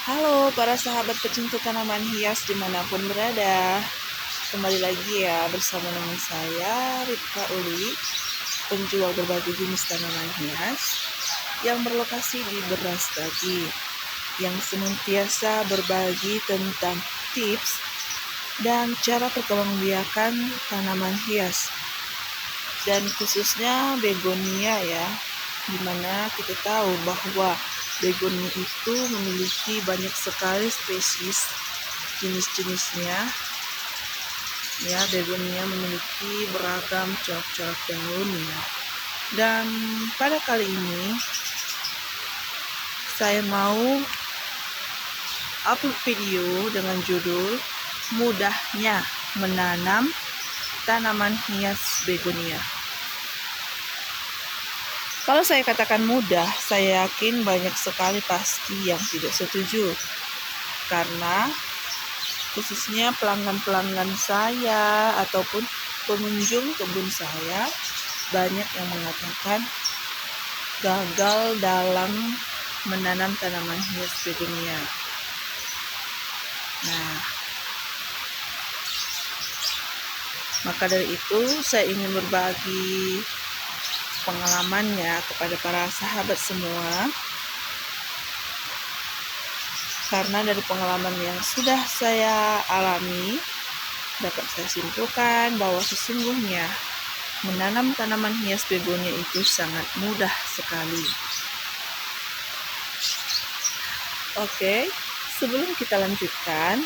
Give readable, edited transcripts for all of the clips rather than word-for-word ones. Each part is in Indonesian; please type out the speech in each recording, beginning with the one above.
Halo para sahabat pecinta tanaman hias dimanapun berada. Kembali lagi ya bersama dengan saya Ripka Uli, penjual berbagai jenis tanaman hias yang berlokasi di Beras Tagi, yang senantiasa berbagi tentang tips dan cara perkembangbiakan tanaman hias, dan khususnya begonia ya, dimana kita tahu bahwa begonia itu memiliki banyak sekali spesies jenis-jenisnya ya. Begonia memiliki beragam corak-corak daun ya. Dan pada kali ini saya mau upload video dengan judul mudahnya menanam tanaman hias begonia. Kalau saya katakan mudah, saya yakin banyak sekali pasti yang tidak setuju. Karena khususnya pelanggan-pelanggan saya ataupun pengunjung kebun saya, banyak yang mengatakan gagal dalam menanam tanaman hias begonia. Nah, maka dari itu saya ingin berbagi pengalamannya kepada para sahabat semua, karena dari pengalaman yang sudah saya alami dapat saya simpulkan bahwa sesungguhnya menanam tanaman hias begonia itu sangat mudah sekali. Oke, sebelum kita lanjutkan,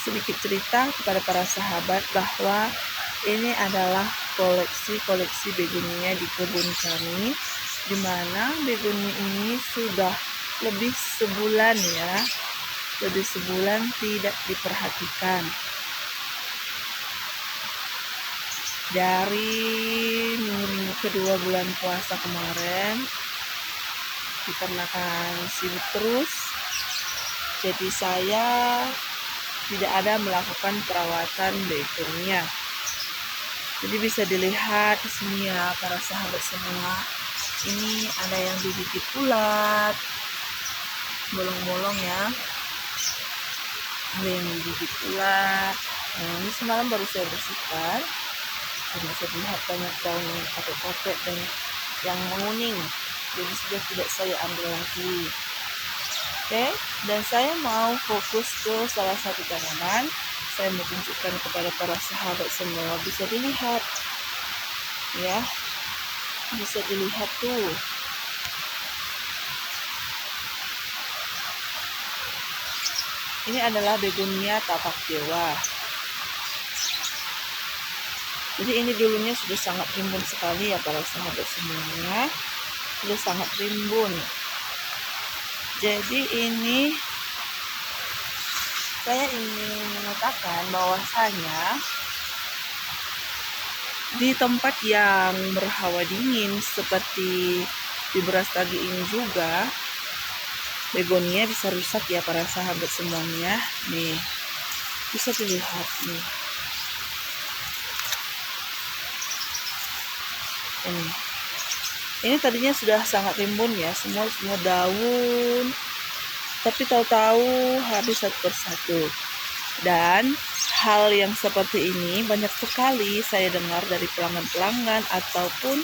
sedikit cerita kepada para sahabat bahwa ini adalah koleksi begonia di kebun kami, di mana begonia ini sudah lebih sebulan ya, lebih sebulan tidak diperhatikan. Dari minggu-minggu kedua bulan puasa kemarin, dikarenakan sibuk terus, jadi saya tidak ada melakukan perawatan begonia. Jadi bisa dilihat di sini ya para sahabat semua, ini ada yang digigit ulat, bolong-bolong ya, ada yang digigit ulat. Nah, ini semalam baru saya bersihkan, karena saya lihat banyak daun kapek-kapek dan yang menguning, jadi sudah tidak saya ambil lagi. Oke, dan saya mau fokus ke salah satu tanaman. Saya mau tunjukkan kepada para sahabat semua, bisa dilihat ya, bisa dilihat tuh. Ini adalah begonia tapak dewa. Jadi ini dulunya sudah sangat rimbun sekali ya para sahabat semuanya, sudah sangat rimbun. Jadi ini saya ingin mengatakan bahwasanya di tempat yang berhawa dingin seperti di Beras Tagi ini juga begonia bisa rusak ya para sahabat semuanya. Nih, bisa dilihat nih. Ini tadinya sudah sangat rimbun ya, semua daun, tapi tahu-tahu habis satu persatu. Dan hal yang seperti ini banyak sekali saya dengar dari pelanggan-pelanggan ataupun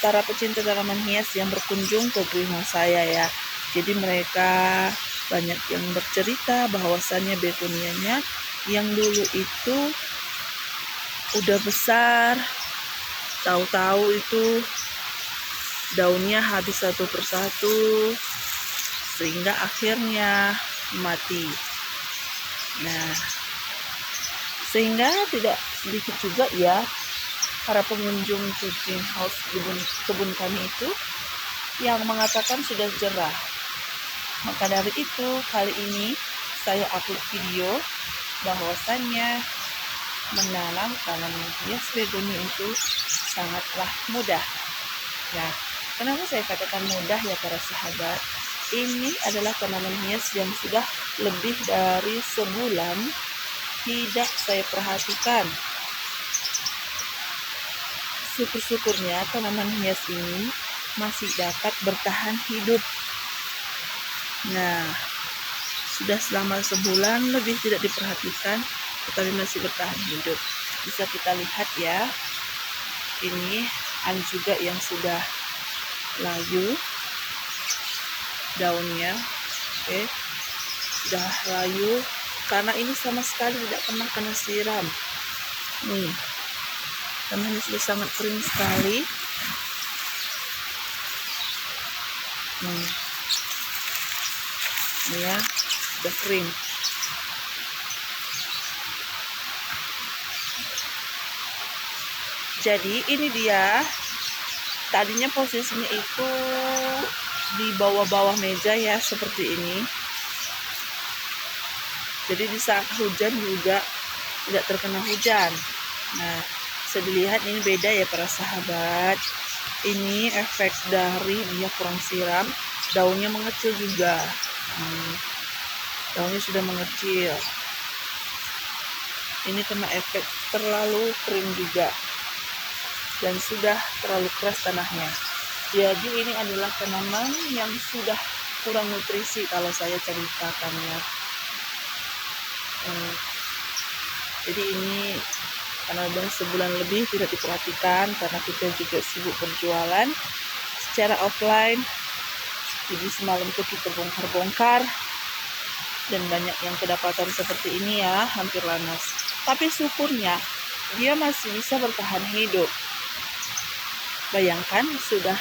para pecinta tanaman hias yang berkunjung ke greenhouse saya ya. Jadi mereka banyak yang bercerita bahwasannya begonianya yang dulu itu udah besar, tahu-tahu itu daunnya habis satu persatu sehingga akhirnya mati. Nah, sehingga tidak sedikit juga ya para pengunjung ke greenhouse kebun kami itu yang mengatakan sudah jerah. Maka dari itu kali ini saya upload video bahwasannya menanam tanaman hias begonia itu sangatlah mudah. Nah, kenapa saya katakan mudah ya para sahabat? Ini adalah tanaman hias yang sudah lebih dari sebulan tidak saya perhatikan. Syukur-syukurnya tanaman hias ini masih dapat bertahan hidup Nah, sudah selama sebulan lebih tidak diperhatikan, tetapi masih bertahan hidup. Bisa kita lihat ya, ini ada juga yang sudah layu daunnya. Oke, sudah layu karena ini sama sekali tidak pernah kena siram. Nih, tanahnya sudah sangat kering sekali. Ini ya, sudah kering. Jadi ini dia, tadinya posisinya itu di bawah-bawah meja ya, seperti ini. Jadi di saat hujan juga tidak terkena hujan. Nah, bisa dilihat ini beda ya para sahabat. Ini efek dari dia kurang siram, daunnya mengecil juga. Daunnya sudah mengecil. Ini kena efek terlalu kering juga, dan sudah terlalu keras tanahnya. Jadi ini adalah tanaman yang sudah kurang nutrisi kalau saya ceritakannya. Jadi ini karena udah sebulan lebih tidak diperhatikan karena kita juga sibuk berjualan secara offline. Jadi semalam itu kita bongkar-bongkar dan banyak yang kedapatan seperti ini ya, hampir lanas. Tapi syukurnya dia masih bisa bertahan hidup. Bayangkan sudah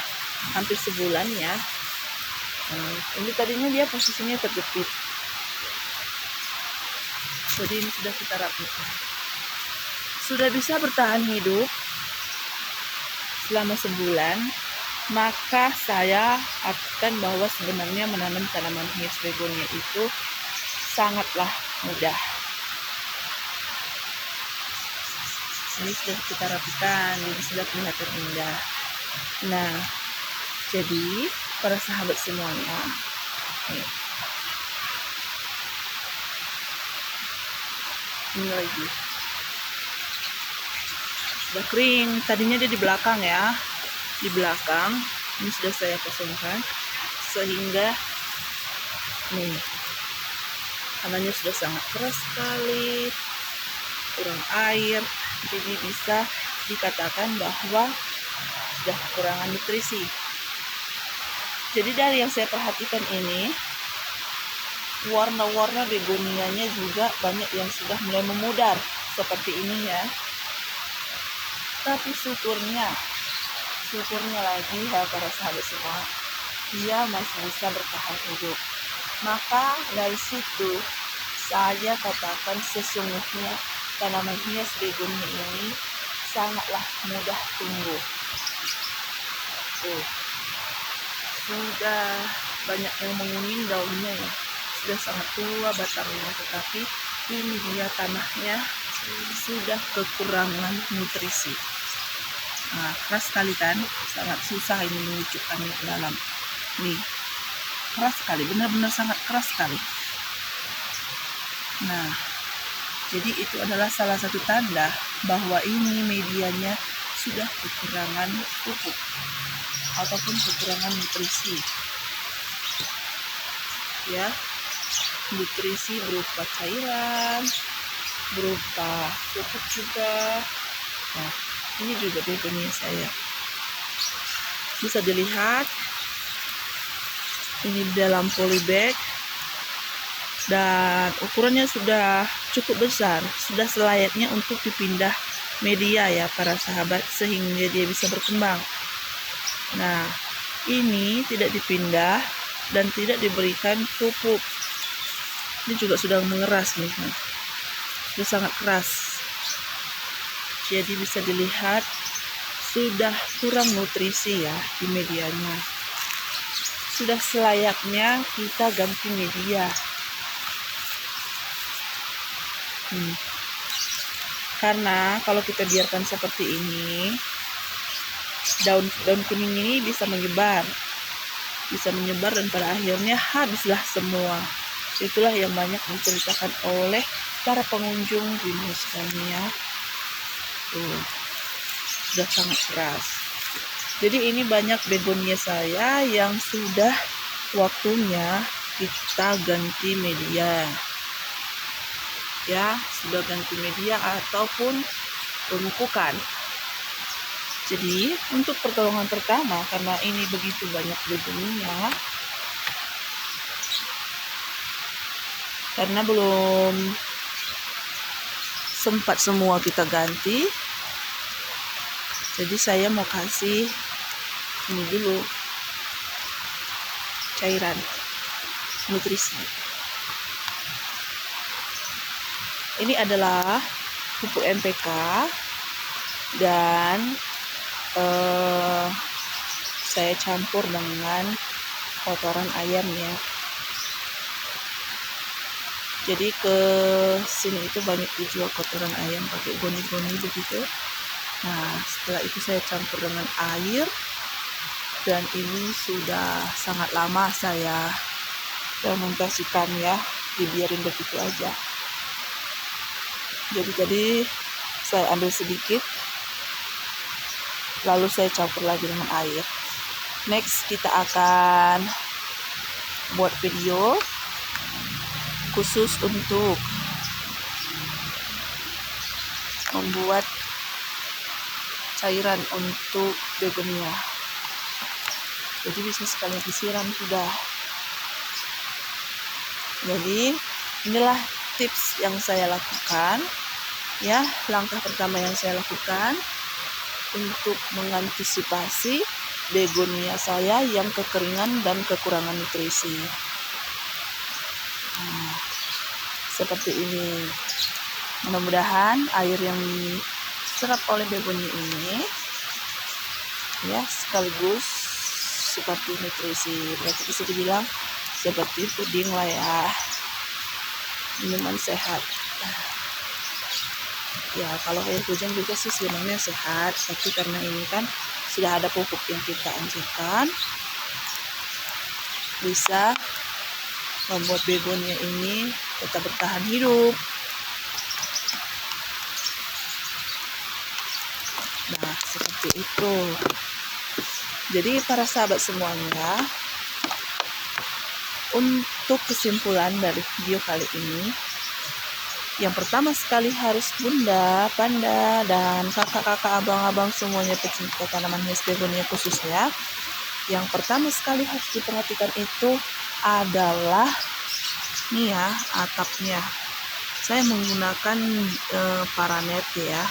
hampir sebulan ya. Ini tadinya dia posisinya terjepit. Jadi ini sudah kita rapikan. Sudah bisa bertahan hidup selama sebulan, maka saya katakan bahwa sebenarnya menanam tanaman hias begonia itu sangatlah mudah. Ini sudah kita rapikan, jadi sudah kelihatan indah. Nah, jadi para sahabat semuanya, ini lagi sudah kering. Tadinya dia di belakang ya, di belakang. Ini sudah saya kosongkan sehingga nih tanahnya sudah sangat keras sekali, kurang air. Jadi bisa dikatakan bahwa sudah kekurangan nutrisi. Jadi dari yang saya perhatikan ini, warna-warna begonianya juga banyak yang sudah mulai memudar seperti ini ya. Tapi syukurnya lagi ya para sahabat semua, dia masih bisa bertahan hidup. Maka dari situ saya katakan sesungguhnya tanaman hias begonia ini sangatlah mudah tumbuh. Sudah banyak yang menguning daunnya ya, sudah sangat tua batangnya, tetapi ini dia tanahnya sudah kekurangan nutrisi. Nah, keras sekali kan, sangat susah ini mengucukkannya ke dalam. Nih, keras sekali, benar-benar sangat keras sekali. Nah, jadi itu adalah salah satu tanda bahwa ini medianya sudah kekurangan pupuk ataupun kekurangan nutrisi. Ya, nutrisi berupa cairan, berupa pupuk juga. Nah, ini juga begonia saya. Bisa dilihat ini dalam polybag dan ukurannya sudah cukup besar, sudah selayaknya untuk dipindah media ya para sahabat, sehingga dia bisa berkembang. Nah, ini tidak dipindah dan tidak diberikan pupuk. Ini juga sudah mengeras nih, sudah sangat keras. Jadi bisa dilihat sudah kurang nutrisi ya di medianya. Sudah selayaknya kita ganti media. Karena kalau kita biarkan seperti ini, daun kuning ini bisa menyebar dan pada akhirnya habislah semua. Itulah yang banyak diceritakan oleh para pengunjung di Hispania. Sudah sangat keras. Jadi ini banyak begonia saya yang sudah waktunya kita ganti media ya, sudah ganti media ataupun pemupukan. Jadi untuk pertolongan pertama, karena ini begitu banyak begonia, karena belum sempat semua kita ganti, jadi saya mau kasih ini dulu, cairan nutrisi. Ini adalah pupuk NPK dan saya campur dengan kotoran ayam ya. Jadi ke sini itu banyak dijual kotoran ayam pakai goni-goni begitu. Nah, setelah itu saya campur dengan air, dan ini sudah sangat lama saya fermentasikan ya, dibiarin begitu aja. Jadi saya ambil sedikit, lalu saya campur lagi dengan air. Next kita akan buat video khusus untuk membuat cairan untuk begonia. Jadi bisa sekalian disiram sudah. Jadi inilah tips yang saya lakukan ya. Langkah pertama yang saya lakukan untuk mengantisipasi begonia saya yang kekeringan dan kekurangan nutrisi. Nah, seperti ini. Mudah-mudahan air yang diserap oleh begonia ini ya sekaligus seperti nutrisi, berarti bisa dibilang seperti puding lah ya, minuman sehat ya. Kalau air hujan juga sih sebenarnya sehat, tapi karena ini kan sudah ada pupuk yang kita anjurkan, bisa membuat begonia ini tetap bertahan hidup. Nah, seperti itu. Jadi para sahabat semuanya, untuk kesimpulan dari video kali ini, yang pertama sekali harus Bunda, Panda, dan kakak-kakak, abang-abang semuanya pecinta tanaman hias begonia khususnya, yang pertama sekali harus diperhatikan itu adalah nih ya, atapnya. Saya menggunakan paranet ya,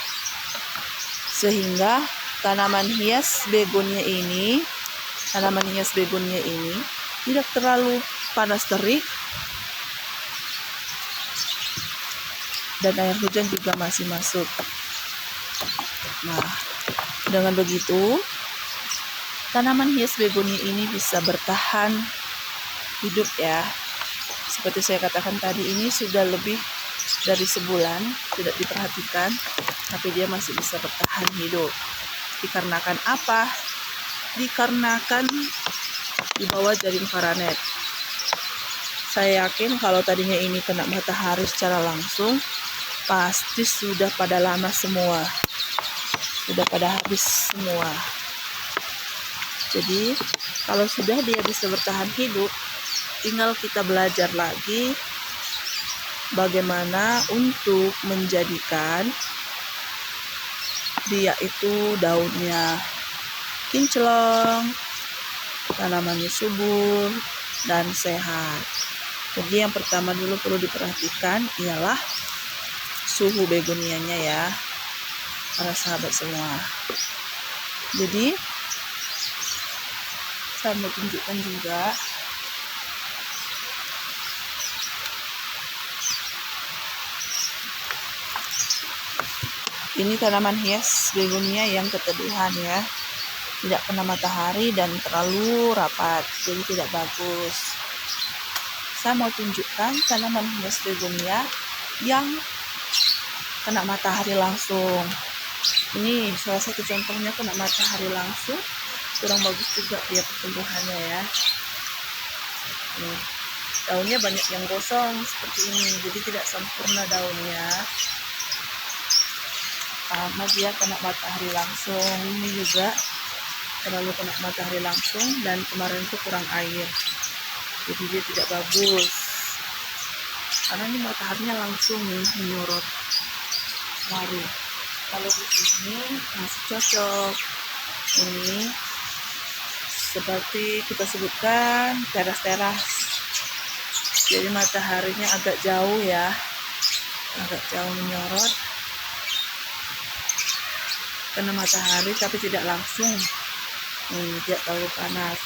sehingga tanaman hias begonia ini tidak terlalu panas terik, dan air hujan juga masih masuk. Nah, dengan begitu tanaman hias begonia ini bisa bertahan hidup ya. Seperti saya katakan tadi, ini sudah lebih dari sebulan tidak diperhatikan, tapi dia masih bisa bertahan hidup. Dikarenakan apa? Dikarenakan di bawah jaring paranet. Saya yakin kalau tadinya ini kena matahari secara langsung, pasti sudah pada lama semua, sudah pada habis semua. Jadi kalau sudah dia bisa bertahan hidup, tinggal kita belajar lagi bagaimana untuk menjadikan dia itu daunnya kinclong, tanamannya subur dan sehat. Jadi yang pertama dulu perlu diperhatikan ialah suhu begonianya ya, para sahabat semua. Jadi saya mau tunjukkan juga ini tanaman hias begonia yang keteduhan ya, tidak kena matahari dan terlalu rapat, jadi tidak bagus. Saya mau tunjukkan tanaman hias begonia yang kena matahari langsung. Ini salah satu contohnya kena matahari langsung, kurang bagus juga dia pertumbuhannya ya. Nih, daunnya banyak yang gosong seperti ini, jadi tidak sempurna daunnya karena dia kena matahari langsung. Ini juga terlalu kena matahari langsung, dan kemarin itu kurang air. jadi dia tidak bagus karena ini mataharinya langsung nih menyorot baru. Kalau di sini masih cocok, ini seperti kita sebutkan teras-teras, jadi mataharinya agak jauh ya, agak jauh menyorot kena matahari tapi tidak langsung, tidak terlalu panas.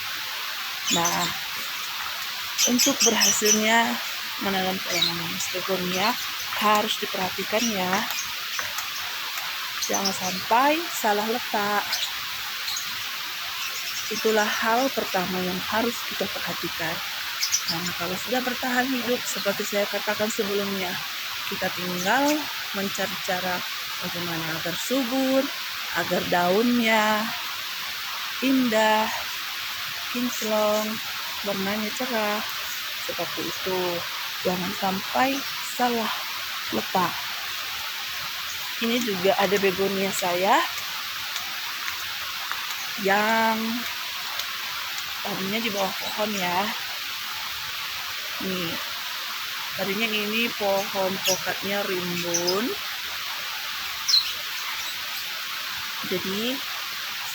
Nah, untuk berhasilnya menanam tanaman begonia harus diperhatikan ya, jangan sampai salah letak. Itulah hal pertama yang harus kita perhatikan. Karena kalau sudah bertahan hidup seperti saya katakan sebelumnya, kita tinggal mencari cara bagaimana agar subur, agar daunnya indah, kinclong, warnanya cerah, seperti itu. Jangan sampai salah letak. Ini juga ada begonia saya yang tadinya di bawah pohon ya. Nih, tadinya ini pohon pokatnya rimbun, jadi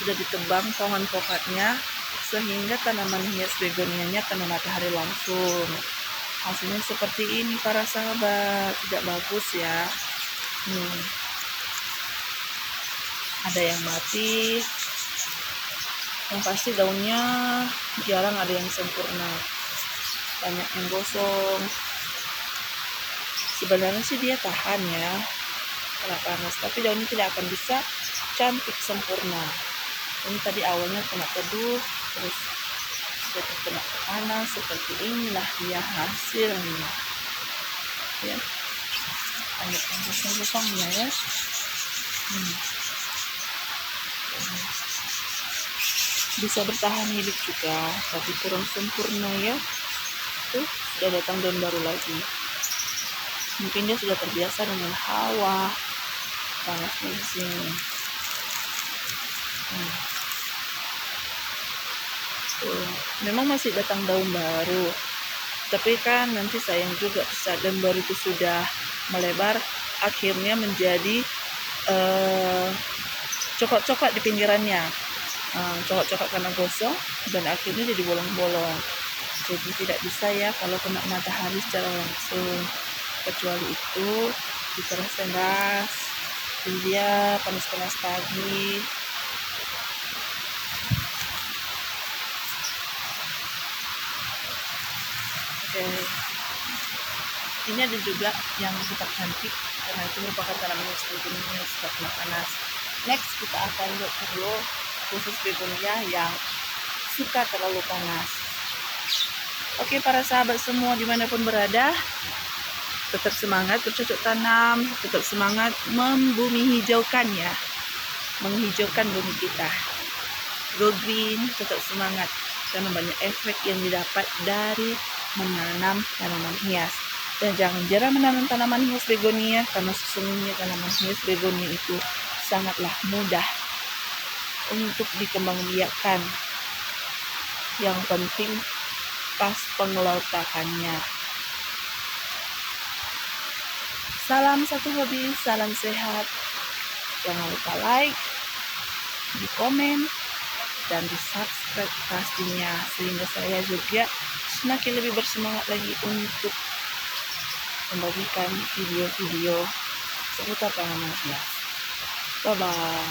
sudah ditebang pohon pokatnya sehingga tanaman hias begonianya kena matahari langsung. Hasilnya seperti ini para sahabat, tidak bagus ya. Ada yang mati, yang pasti daunnya jarang ada yang sempurna, banyak yang gosong. Sebenarnya sih dia tahan ya kena panas, tapi daunnya tidak akan bisa cantik sempurna. Ini tadi awalnya kena teduh, terus sudah kena panas, seperti inilah dia hasilnya ya. Banyak yang gosong-gosongnya ya. Bisa bertahan hidup juga, tapi kurang sempurna ya. Tuh, sudah datang daun baru lagi. Mungkin dia sudah terbiasa dengan hawa panasnya di sini. Tuh, memang masih datang daun baru, tapi kan nanti sayang juga saat daun baru itu sudah melebar, akhirnya menjadi cokok-cokok di pinggirannya. Cokok-cokok karena gosong dan akhirnya jadi bolong-bolong. Jadi tidak bisa ya kalau kena matahari secara langsung, kecuali itu di teras-teras, jadi dia panas-panas pagi. Oke, ini ada juga yang tetap cantik karena itu merupakan tanaman yang suka kena panas. Next kita akan lihat dulu khusus begonia yang suka terlalu panas. Oke para sahabat semua dimanapun berada, tetap semangat bercocok tanam, tetap semangat membumi hijaukan ya, menghijaukan bumi kita. Go green, tetap semangat karena banyak efek yang didapat dari menanam tanaman hias. Dan jangan jarang menanam tanaman hias begonia, karena sesungguhnya tanaman hias begonia itu sangatlah mudah untuk dikembangbiakkan. Yang penting pas pengelolaannya. Salam satu hobi, salam sehat. Jangan lupa like, di komen, dan di subscribe pastinya, sehingga saya juga semakin lebih bersemangat lagi untuk membagikan video-video seputar tanaman hias. Bye bye.